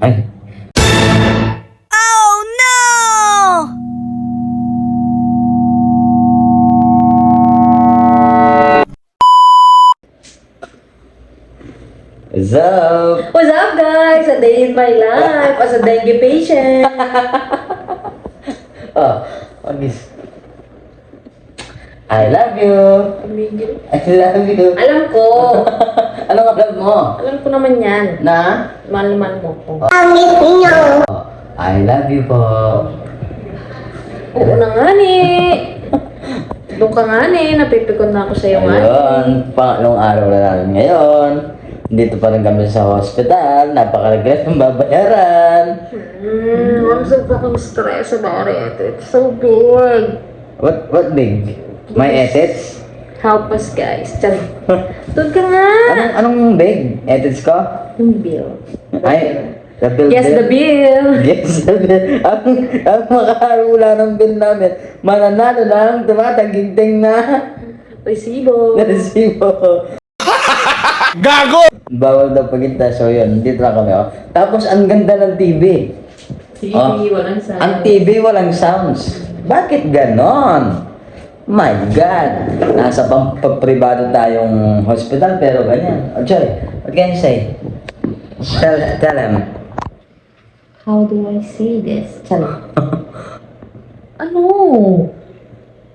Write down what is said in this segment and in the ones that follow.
Ay, Oh no! what's up? What's up, guys? A day in my life as a dengue patient. Oh, what is? I love you. Tumigil. I love you. Alam ko. Anong alam mo? Alam ko naman yan. Na? Mahal mo ko. Oh, I love you po. Oo na nga ni. Doon ka nga ni. Napipikon na ako sa'yo nga. Ayun, pangalong araw na namin ngayon. Dito pa rin kami sa hospital. Napakalagas ng babayaran. I'm so fucking stressed about it. It's so big. What big? My assets? Help us, guys. Diyan. Doon ka nga. Anong big? Assets ko? Yung bill. Ay, the bill. Yes, the bill. Yes, the bill. Ang makaharula ng bill namin, mananalo ng tumatagigting na Resibo. resibo. Gago! Bawal daw paginta, so yun, dito lang kami. Oh. Tapos, ang ganda ng TV. TV, Oh. walang sound. Ang TV walang sounds. Bakit ganon? My God! Nasa pribado tayong hospital, pero ganyan. Oh, Joy, what can you say? Tell him. How do I say this? Chan. Ano?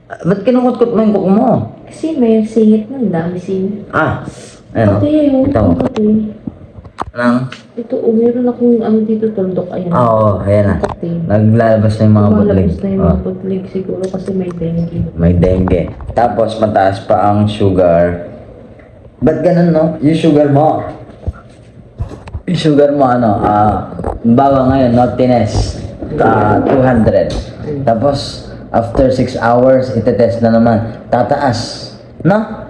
Ba't kinukutkot mo yung kuko mo? Kasi may singit ng dami singit. Ah, ano? Ate, yung Ito mo. ate. Anong? Ito, meron akong ano dito tuldok. Ayan. Oo, ayan na. Ate. Naglalabas na yung mga budlig. Lumalabas na yung Oh, mga budlig siguro kasi may dengue. may dengue. Tapos, mataas pa ang sugar. Ba't ganun, no? Yung sugar mo. Yung sugar mo, ano? Bawa ngayon, naughtiness. 200. Tapos, after 6 hours, itetest na naman. Tataas. No?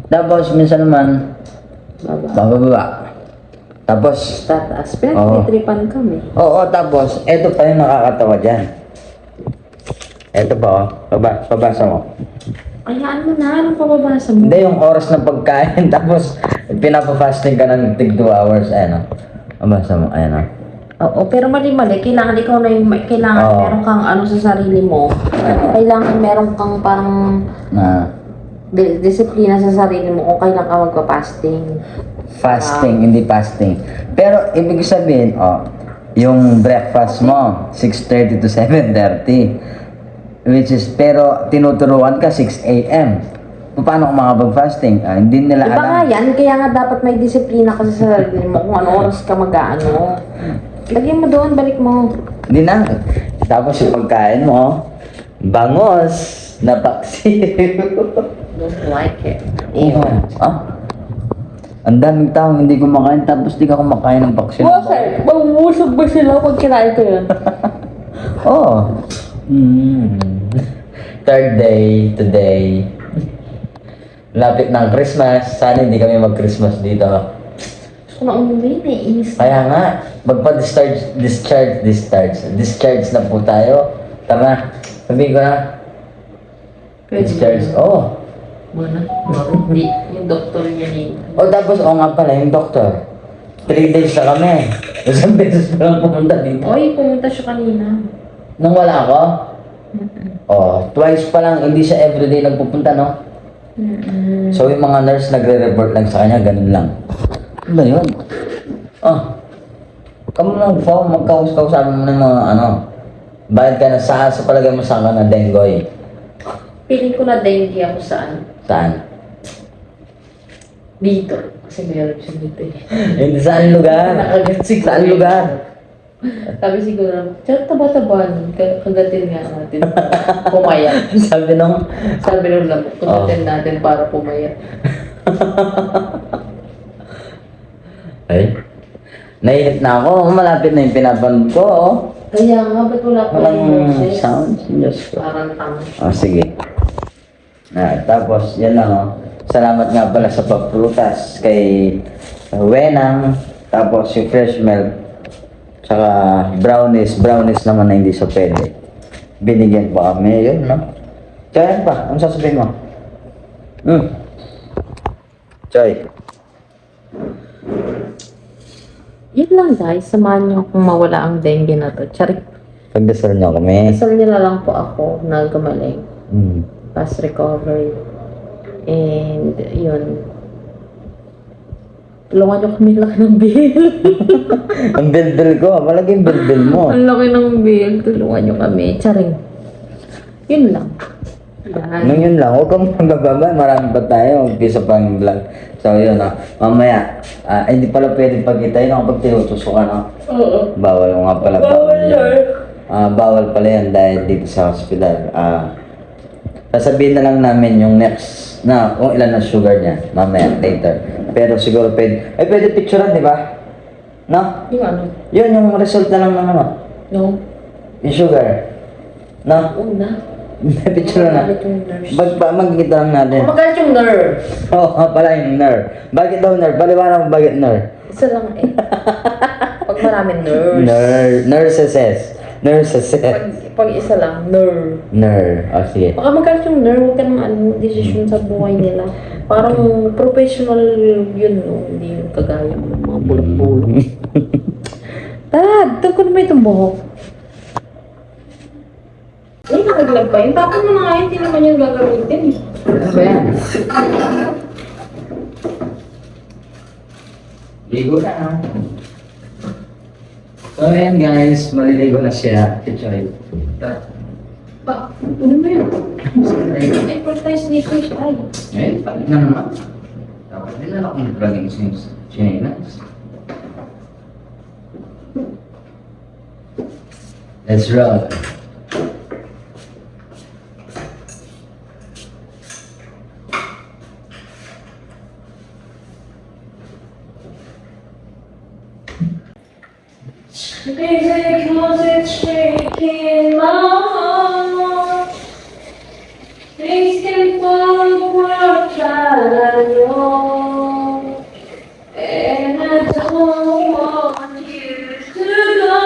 Tapos, minsan naman, Baba. bababa. Tapos, Tataas. Oo. Pinagtitripan kami. oo, tapos, eto pa yung nakakatawa dyan. Eto pa, oh. Pabasa mo. Ayaan mo na. Anong pababasa mo? Hindi, yung oras ng pagkain, tapos, pinapafasting ka ng tig 2 hours, ayan, oh. Pabasa mo, ayan, oh. Oo, pero mali-mali. Kailangan ikaw na yung... Kailangan Oo. meron kang ano sa sarili mo. Kailangan meron kang parang Na, disiplina sa sarili mo kung kailan ka magpa-fasting. fasting, hindi fasting. Pero, ibig sabihin, oh, yung breakfast mo, 6:30 to 7:30. Which is, pero, tinuturuan ka 6 a.m. Paano kung makapag-fasting? Hindi nila Iba nga alam. yan, kaya nga dapat may disiplina ka sa sarili mo kung ano oras ka mag-ano. Lagyan mo doon, balik mo. Hindi na. Tapos yung pagkain mo, bangos, napaksiw. Don't like it. Iwan. Ah? Ang daming taong hindi kumakain tapos di ka kumakain ng paksiw. Bakit? Mabubusog ba sila pag kinain ko yun? Oo. Third day, today. Lapit ng Christmas. Sana hindi kami mag-Christmas dito. Gusto na umuwi, naiinis na. Kaya nga, discharge na po tayo. Tara, sabihin ko na. Discharge. Oo. Muna, hindi. Yung doktor niya ni... O tapos, oo nga pala, yung doktor. 3 days na kami. Isang beses pa lang pumunta dito. Oy, pumunta siya kanina. Nung wala ako, twice pa lang, hindi siya everyday nagpupunta, no? So, yung mga nurse nagre-report lang sa kanya, ganun lang. Ano ba yun? Kamu lang po, magkausap mo ng mga ano. Bakit ka na sa palagay mo saan ka na dengue? Feeling ko na dengue ako saan? Saan? Dito. Kasi meron siya dito eh. Hindi saan lugar? Nakagatsig. Saan lugar? Sabi siguro, tsaka taba-taban, kagatin nga natin. Pumayat. Sabi nung, Sabi nung lamok, kagatin natin para pumayat. ay, nainip na ako. Malapit na yung pinapanood ko. Oh. Kaya nga, ba't wala pa Walang yung boses? sounds. Diyos ko. Parang tanga. Sige. Tapos, yan lang, oh. Salamat nga pala sa paprutas kay Wenang. Tapos, yung fresh milk. Tsaka, brownies. Brownies naman na hindi so pwede. Binigyan pa kami. Yun, no? Tsaka, yan pa. Ano sasabihin mo? Choy. Yun lang guys, samahan niyo kung mawala ang dengue na to. Charik. Pagdasal niyo kami. Dasal niyo na lang po ako na gumaling. Hmm. Fast recovery. And yun. Tulungan niyo kami, laki ng bill. Ang bil-bil ko. Malaki yung bil-bil mo. Ang laki ng bill. Tulungan niyo kami. Charing. Yun lang. Yan. Nung yun lang, huwag kang magbababa. Marami pa tayo. Umpisa pa yung vlog. So yun mamaya. Hindi pala pwede pagkita yun kapag tinutusok ka no? Oo. Bawal nga pala. Bawal pala yan dahil dito sa hospital. Sasabihin na lang namin yung next na kung ilan ang sugar niya. Mamaya, later. Pero siguro pwede. Ay, pwede picturean, di ba? No? Yung ano? Yun, yung result na lang ng ano. No. Yung sugar. No? Una. Picture na. Yung nurse. Magkita lang natin. Magkano yung nerve? Oo, pala yung nerve. Bakit daw nerve? Paliwanag mo bakit nerve? Isa lang eh. Pag maraming nurse. Nurses. Pag isa lang, nerve. Nerve. O, sige. Baka magkaroon yung nerve, huwag ka ng ano, decision sa buhay nila. Parang professional yun, no? Hindi yun kagaya ng mga bulok-bulok. Dad, tungkol mo itong buhok. Ay, nakaglag pa yun. Tapos mo na nga yun, hindi naman yung gagamitin. Ano ba yan? Ligo na. So, ayan guys. Maliligo na siya. Picture. Ba, ano ba yun? Advertise ni Chris, ay. Eh, palit na naman. Dapat din na akong vlogging since Chinelas. Let's roll. Because it's breaking my heart. Things can fall apart, I know. And I don't want you to go.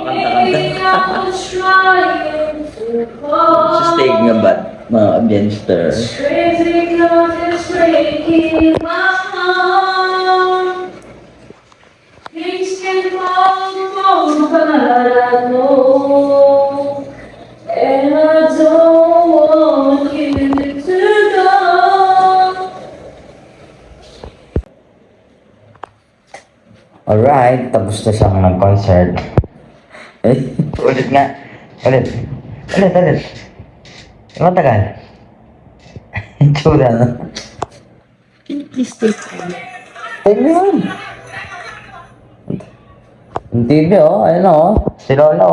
Maybe I was trying to fall. Just taking a bath, mga abyenster. It's crazy 'cause it's breaking my heart. Things can fall apart, I know. And I don't want you to go. Alright, tapos na siyang ng-concert. Eh, ulit nga. Ulit. Matagal. Tsura na. Can you please take time? Ayun yun. Yung TV ayun si Lola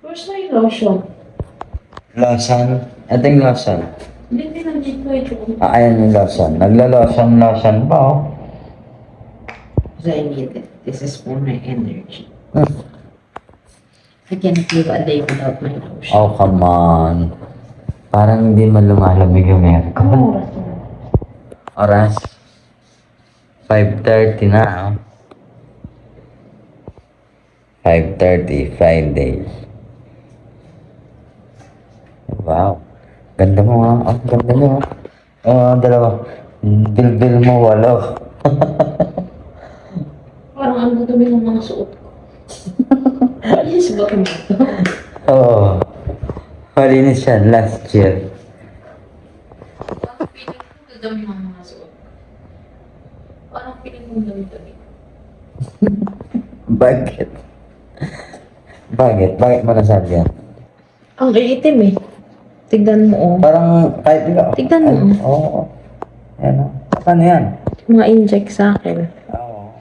Where's my lotion? Lotion. Ito yung lotion. Hindi nandito ito. Ayan yung lotion. Nagla-lotion pa Because I need it. This is for my energy. Hmm. I can't live a day without my lotion. Oh, come on. Parang hindi man lumalamig yung aircon. Oras? 5:30 na. 5:30, Friday. Wow. Ganda mo ganda mo. Dalawa. Bil mo, 8. Parang ang dumi ng mga suot ko. Alis ba kami ito? Oo. Malinis siya last year. Parang piling ko dumi ng mga suot ko. Parang piling ko dumi-dumi. Bakit? Bakit mo nasabi yan? Ang iitim eh. Tignan mo oh. Parang kahit ikaw. Tignan mo. Oo. Ayan Paano yan? Mga inject sa akin. Oo.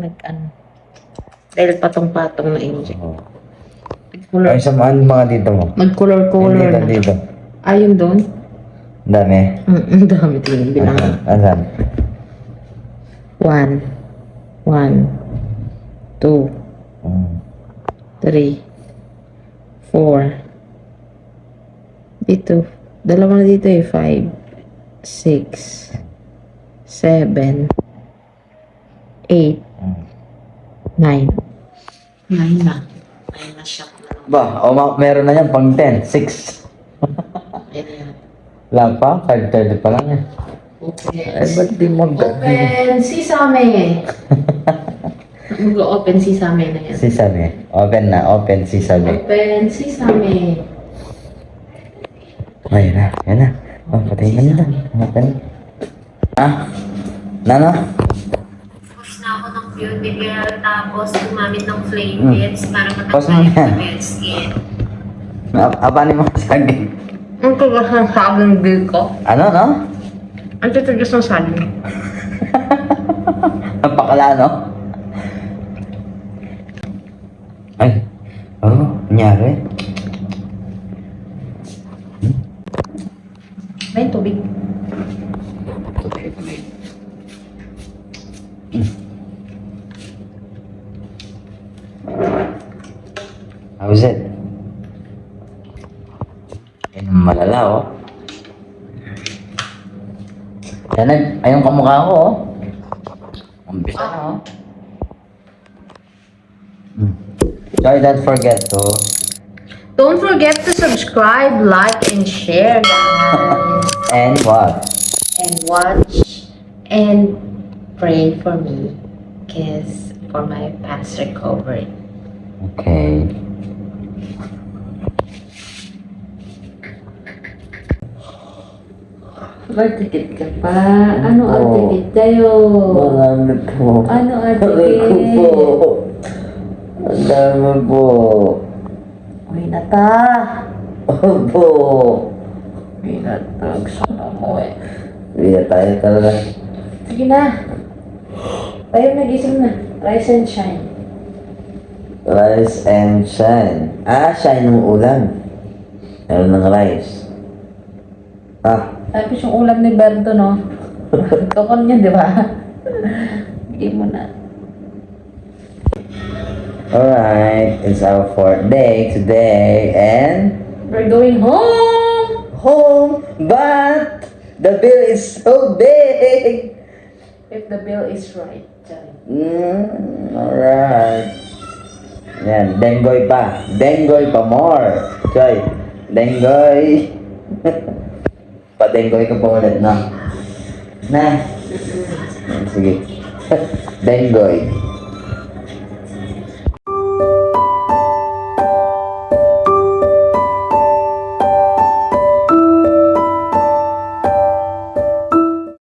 Nag-ano. Dahil patong-patong na inject. Oh. Nag-color. Ay, samaan mga dito mo. Nag-color-color na. Dito. Ayun doon? Ang dami. Ang dami tingin. Bilang. Asan? 1, 1, 2, Mm. 3, 4. Dito. Dalawa na dito eh. 5, 6, 7, 8, Mm. 9. 9 na. 9 na siya. Ba, meron na yan pang 10. 6. Ayan yan. Wala pa? 5:30 pa lang yan. Ay, ba't di Open sesame. Mag-open sesame na yan. Sesame. Open na, open sesame. Open sesame. Ay, yan na. Oh, patayin ka nila. Open. Ah? Nano? Push na ako ng cuticle, tapos gumamit ng flame Hmm. bits para Pause mo matanggal yan. yung dead skin. Apa ni mga saging? Ang tugas ng saging dito. Ano, no? Ang tugas ng saging. Napakala, no? Ay. Oh, nangyari. May tubig. How is it? Ayun, malala, oh. Yan, ayun kamukha ko, oh. Umpisa na, oh. So, don't forget to... Don't forget to subscribe, like, and share, guys. And what? And watch and pray for me. Kiss for my fast recovery. Okay. Artikit ka pa? Ano artikit tayo? Marami po. Ano Aray ko artikit? po. Ang dami po. Uy na ta. Opo. Uy na ta. Gusto na mo eh. Hindi na tayo talaga. Sige na. Tayo nagising na. Rise and shine. Rice and shine. Ah, shine ng ulam. Meron ng rice. Ah, Tapos yung ulam ni Berto, no? Tukon niya, di ba? Hindi mo na. alright. It's our 4th day today and We're going home! home, but the bill is so big. If the bill is right. Sorry. Alright. Yan, dengoy pa. Dengoy pa more. Choy, dengoy. Pa-dengoy ka pa ulit, no? Na. Sige. Dengoy.